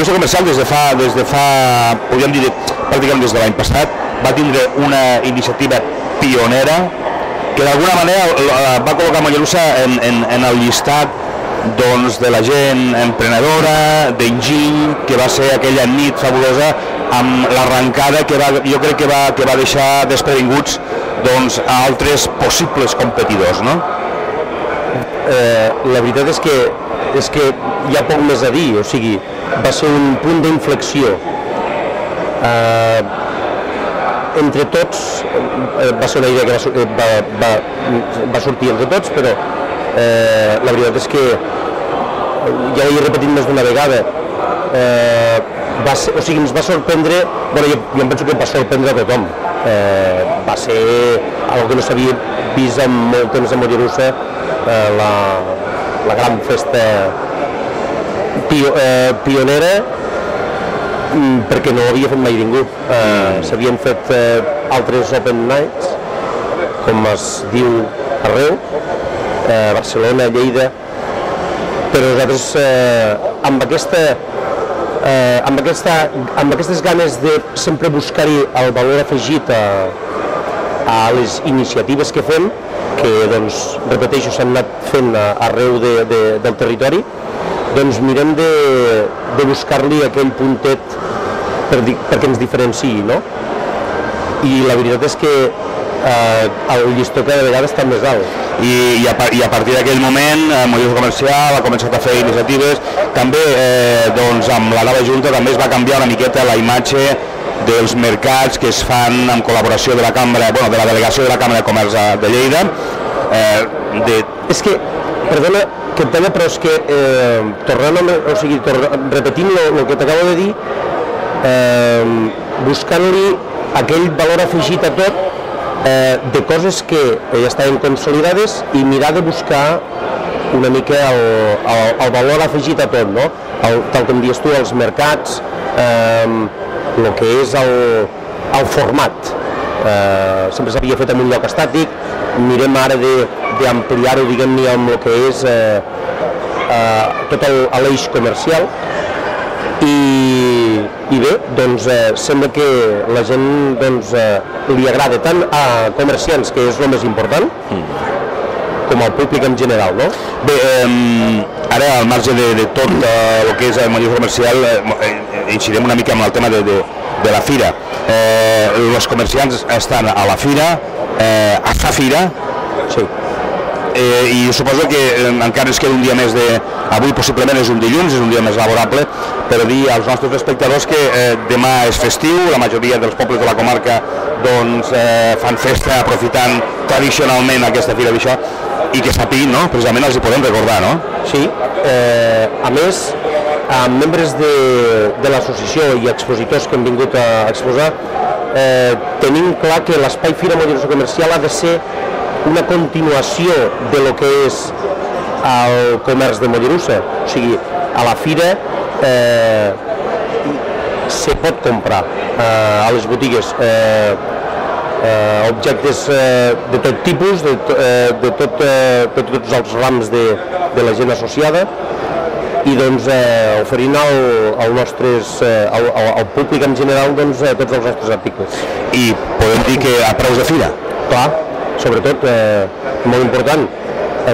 Mollerussa Comercial des de fa, podríem dir, pràcticament des de l'any passat, va tindre una iniciativa pionera que d'alguna manera va col·locar Mollerussa en el llistat de la gent emprenedora, d'enginy, que va ser aquella nit fabulosa amb l'arrencada que jo crec que va deixar desprevinguts a altres possibles competidors, no? La veritat és que hi ha poc més a dir, o sigui, va ser un punt d'inflexió. Entre tots, va ser una idea que va sortir entre tots, però la veritat és que, ja ho he repetit més d'una vegada, o sigui, ens va sorprendre, jo em penso que va sorprendre a tothom. Va ser algo que no s'havia vist en molt temps a Mollerussa, la gran festa pionera, perquè no ho havia fet mai ningú. S'havien fet altres Open Nights, com es diu arreu, Barcelona, Lleida, però nosaltres amb aquestes ganes de sempre buscar-hi el valor afegit a les iniciatives que fem, que, repeteixo, s'han anat fent arreu del territori, mirem de buscar-li aquell puntet perquè ens diferenciï, no? I la veritat és que el llistó cada vegada està més alt. I a partir d'aquell moment Mollerussa Comercial ha començat a fer iniciatives, també amb la nova Junta també es va canviar una miqueta la imatge dels mercats que es fan en col·laboració de la Cambra, de la delegació de la Cambra de Comerç de Lleida. És que, perdona que et talla, però és que repetint el que t'acabo de dir, buscant-li aquell valor afegit a tot, de coses que ja estaven consolidades i mirar de buscar una mica el valor afegit a tot, no? Tal com dius tu, els mercats, el que és el format. Sempre s'havia fet en un lloc estàtic, mirem ara d'ampliar-ho, diguem-ne, amb el que és tot l'eix comercial. I bé, sembla que la gent li agrada tant a comerciants, que és el més important, com al públic en general, no? Bé, ara al marge de tot el que és el Mollerussa Comercial, incidirem una mica en el tema de la fira. Els comerciants estan a la fira, a fa fira, sí. I suposo que encara ens queda un dia més avui possiblement és un dilluns, és un dia més laborable, per dir als nostres espectadors que demà és festiu, la majoria dels pobles de la comarca fan festa aprofitant tradicionalment aquesta fira d'això, i que sàpiguin, precisament els hi podem recordar, no? Sí, a més, amb membres de l'associació i expositors que han vingut a exposar, tenim clar que l'espai Fira Mollerussa Comercial ha de ser una continuació de lo que és el comerç de Mollerussa. O sigui, a la fira se pot comprar a les botigues objectes de tot tipus, de tots els rams de la gent associada, i oferint al públic en general tots els nostres articles. I podem dir que a preus de fira? Clar, sobretot, molt important,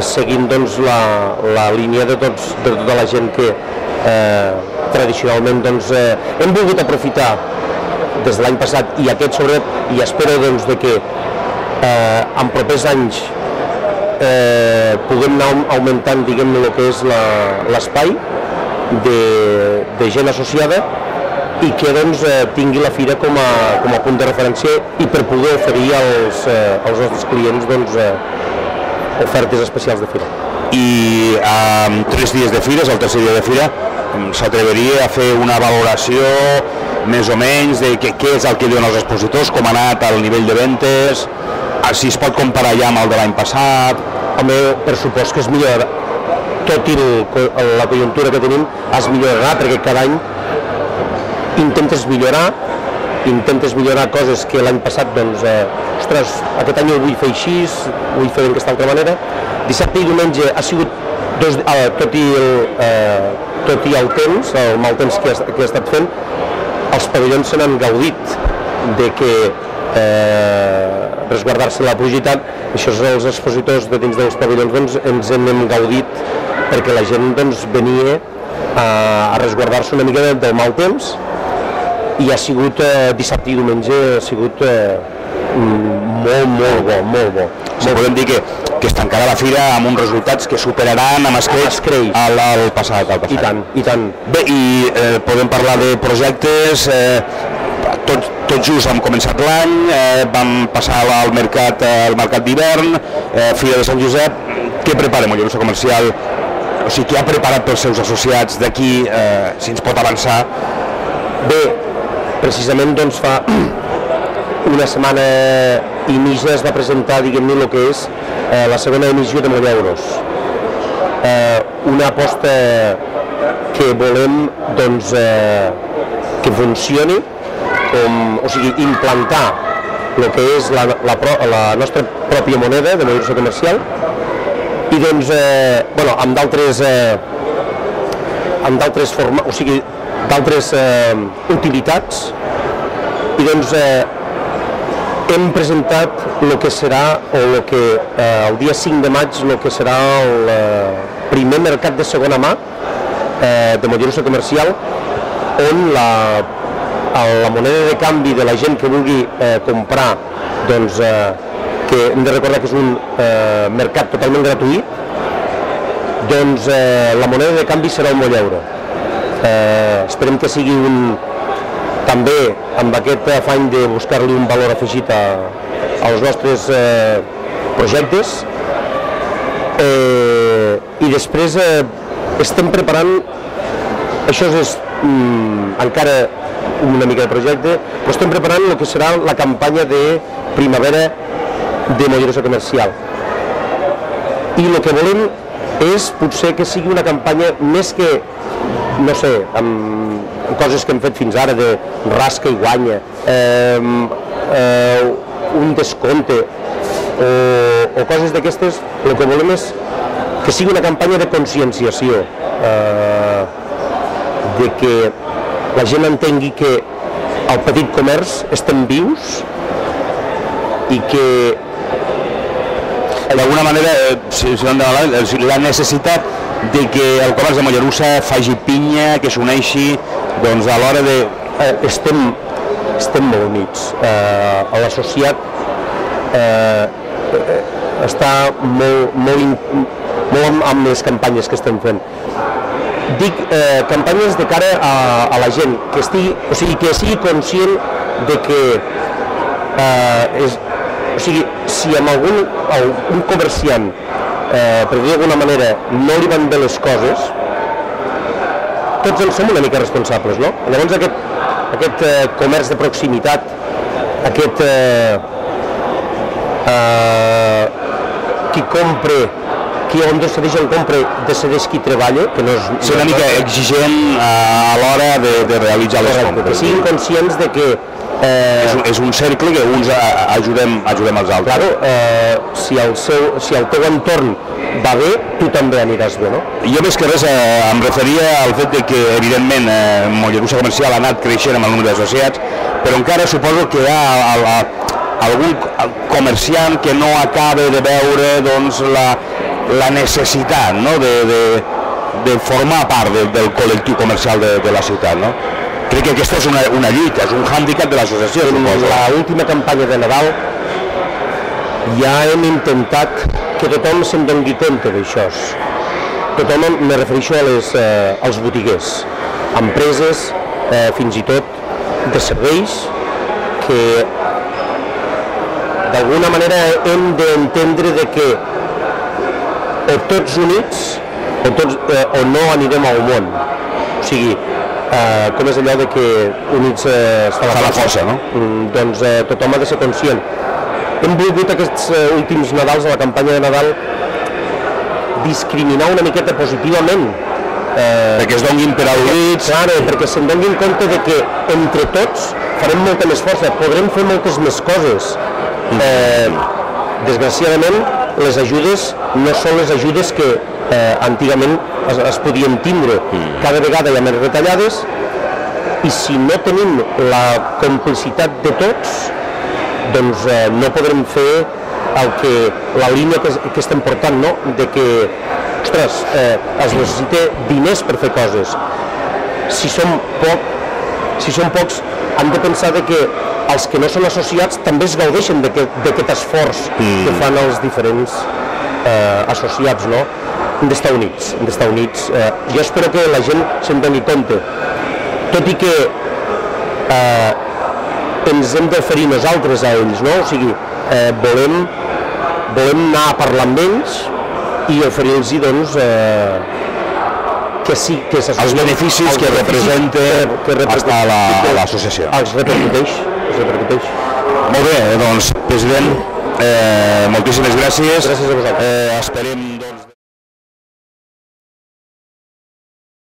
seguint la línia de tota la gent que tradicionalment hem volgut aprofitar des de l'any passat i aquest sobretot, i espero que en propers anys puguem anar augmentant, diguem-ne, el que és l'espai de gent associada i que tingui la fira com a punt de referència i per poder oferir als nostres clients ofertes especials de fira. I amb 3 dies de fira, és el tercer dia de fira, s'atreveria a fer una valoració més o menys de què és el que diuen els expositors, com ha anat el nivell de ventes, si es pot comparar ja amb el de l'any passat? Home, per supòs que es millorarà, tot i la conjuntura que tenim, es millorarà, perquè cada any intentes millorar coses que l'any passat, ostres, aquest any ho vull fer així, ho vull fer d'aquesta altra manera. Dissabte i diumenge ha sigut tot i el temps, el mal temps que ha estat fent, els pavellons se n'han gaudit de que resguardar-se la pluja i tant. Això els expositors de dins dels pavellons doncs, ens hem gaudit perquè la gent doncs, venia a resguardar-se una mica del mal temps i ha sigut dissabte i diumenge ha sigut molt bo. Sí, podem dir que es tancarà la fira amb uns resultats que superaran amb escreix el passat. I tant. Bé, i podem parlar de projectes, tot just hem començat l'any, vam passar al mercat d'hivern, Fira de Sant Josep. Què prepara Mollerussa Comercial? O sigui, què ha preparat pels seus associats d'aquí, si ens pot avançar? Bé, precisament doncs fa una setmana i mitja es va presentar, diguem-ne, el que és la segona emissió de Molleuros. Una aposta que volem doncs, que funcioni, o sigui, implantar el que és la nostra pròpia moneda de Mollerussa Comercial i doncs, bueno, amb d'altres formes, o sigui, d'altres utilitats i doncs hem presentat el que serà, o el dia 5 de maig, el que serà el primer mercat de segona mà de Mollerussa Comercial, on la moneda de canvi de la gent que vulgui comprar, doncs, que hem de recordar que és un mercat totalment gratuït, doncs la moneda de canvi serà un Molleuro. Esperem que sigui també amb aquest afany de buscar-li un valor afegit als nostres projectes i després estem preparant, això és encara una mica de projecte, però estem preparant el que serà la campanya de primavera de Mollerussa Comercial i el que volem és potser que sigui una campanya més que, no sé, amb coses que hem fet fins ara de rasca i guanya, un descompte o coses d'aquestes. El que volem és que sigui una campanya de conscienciació, de que la gent entengui que al petit comerç estem vius i que d'alguna manera la necessitat de que el comerç de Mollerussa faci pinya, que s'uneixi doncs, a l'hora de... Estem molt units. L'associat està molt amb les campanyes que estem fent. Dic campanyes de cara a la gent, que sigui conscient de que o sigui, si amb un comerciant, per dir d'alguna manera, no li van bé les coses, tots en som una mica responsables, no? Llavors aquest comerç de proximitat, aquest qui compra, on decideix el compra, decideix qui treballa, que no és... Ser una mica exigent a l'hora de realitzar les compres. Que siguin conscients de que és un cercle que uns ajudem els altres. Claro, si el teu entorn va bé, tu també aniràs bé, no? Jo més que res em referia al fet de que, evidentment, Mollerussa Comercial ha anat creixent amb el número d'associats, però encara suposo que hi ha algun comerciant que no acaba de veure doncs, la necessitat, no? de formar part del col·lectiu comercial de la ciutat, no? Crec que aquesta és una lluita, és un hàndicap de l'associació. En l'última campanya de Nadal ja hem intentat que tothom se'n doni compte d'això. Tothom, me refereixo als botiguers, empreses, fins i tot de serveis, que d'alguna manera hem d'entendre de que o tots units o no anirem al món. O sigui, com és allò de que units es fa la força, no? Doncs tothom ha de ser conscient. Hem volgut aquests últims Nadals, a la campanya de Nadal, discriminar una miqueta positivament. Perquè es donguin per al·ludits. Claro, perquè se'n donguin compte de que entre tots farem molta més força, podrem fer moltes més coses. Desgraciadament, les ajudes no són les ajudes que antigament es podien tindre, cada vegada hi ha més retallades, i si no tenim la complicitat de tots, doncs no podrem fer la línia que estem portant, no? De que, ostres, es necessita diners per fer coses. Si som pocs, hem de pensar que els que no són associats també es gaudeixen d'aquest esforç que fan els diferents associats, no? Hem d'estar units. Jo espero que la gent se'n doni compte, tot i que ens hem d'oferir nosaltres a ells, no? O sigui, volem anar a parlar amb ells i oferir-los, doncs, els beneficis que representa l'associació. Els repercuteix. Molt bé, doncs, president, moltíssimes gràcies. Gràcies a vosaltres. Esperem